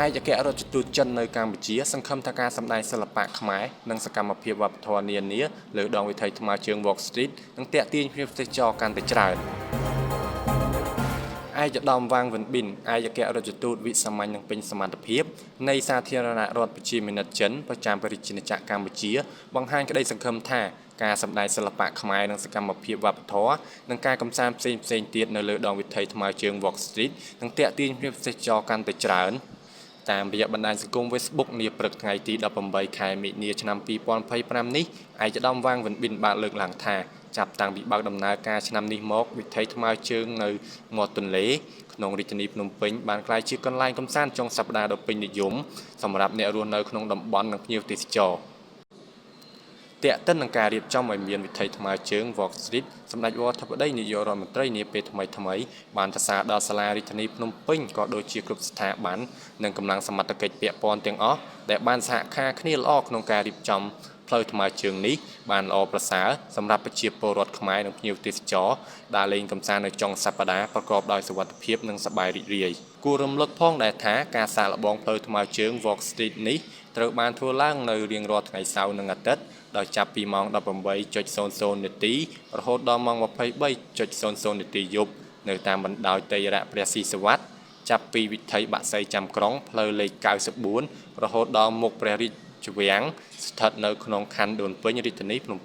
ឯកអគ្គរដ្ឋទូតចិននៅកម្ពុជាសង្ឃឹមថាការសម្ដែងសិល្បៈខ្មែរនិងសកម្មភាពវប្បធម៌នានាលើដងវិថីថ្មើរជើង Walk Street នឹងទាក់ទាញភ្ញៀវទេសចរកាន់តែច្រើនឯកឧត្តមវ៉ាងវិនប៊ិនឯកអគ្គរដ្ឋទូតវិសាមញ្ញនិងពេញសមត្ថភាពនៃសាធារណរដ្ឋប្រជាមានិតចិនប្រចាំព្រះរាជាណាចក្រកម្ពុជាបង្ហាញក្តីសង្ឃឹមថាការសម្ដែងសិល្បៈខ្មែរនិងសកម្មភាពវប្បធម៌និងការកម្សាន្តផ្សេងៗទៀតនៅលើដងវិថីថ្មើរជើង Walk Street នឹងទាក់ទាញភ្ញៀវទេសចរកាន់តែច្រើនតាមរយៈបណ្ដាញសង្គម Facebook នាព្រឹកថ្ងៃទី18ខែមិនិនាឆ្នាំ2025នេះឯកឧត្តមវ៉ាងវិនប៊ិនបានលើកឡើងថាចាប់តាំងពីបើកដំណើរការឆ្នាំនេះមកវិថីថ្មើរជើងនៅមាត់ទន្លេក្នុងរាជធានីភ្នំពេញបានក្លាយជាកន្លែងកម្សាន្តចុងសប្តាហ៍ដ៏ពេញនិយមសម្រាប់អ្នករស់នៅក្នុងតំបន់និងភ្ញៀវទេសចរទាក់ទិននឹងការរៀបចំឲ្យមានវិថីថ្មើរជើង Walk Street សម្ដេចវរធិបតីនាយករដ្ឋមន្ត្រីនាពេលថ្មីបានប្រសាដល់សាលារាជធានីភ្នំពេញក៏ដូចជាគ្រប់ស្ថាប័ននិងកម្លាំងសមត្ថកិច្ចពាក់ព័ន្ធទាំងអស់ដែលបានសហការគ្នាល្អក្នុងការរៀបចំផ្លូវថ្មើរជើងនេះបានល្អប្រសើរសម្រាប់ប្រជាពលរដ្ឋខ្មែរនិងភ្ញៀវទេសចរដែលលេងកម្សាន្តនៅចុងសប្តាហ៍ប្រកបដោយសុវត្ថិភាពនិងសប្បាយរីករាយគួររំលឹកផងដែរថាការសាកល្បងផ្លូវថ្មើរជើង Walk Street នេះត្រូវបានធ្វើឡើងនៅរៀងរាល់ថ្ងៃសៅរ៍និងអាទិត្យដោយចាប់ពីម៉ោង 18:00 នាទីរហូតដល់ម៉ោង 23:00 នាទីយប់នៅតាមបណ្ដោយតីរៈព្រះស៊ីសុវត្ថិចាប់ពីវិថីបក្សីចាំក្រុងផ្លូវលេខ94រហូតដល់មុខព្រះរាជវាំងស្ថិតនៅក្នុងខណ្ឌដូនពេញរាជធានីភ្នំពេញ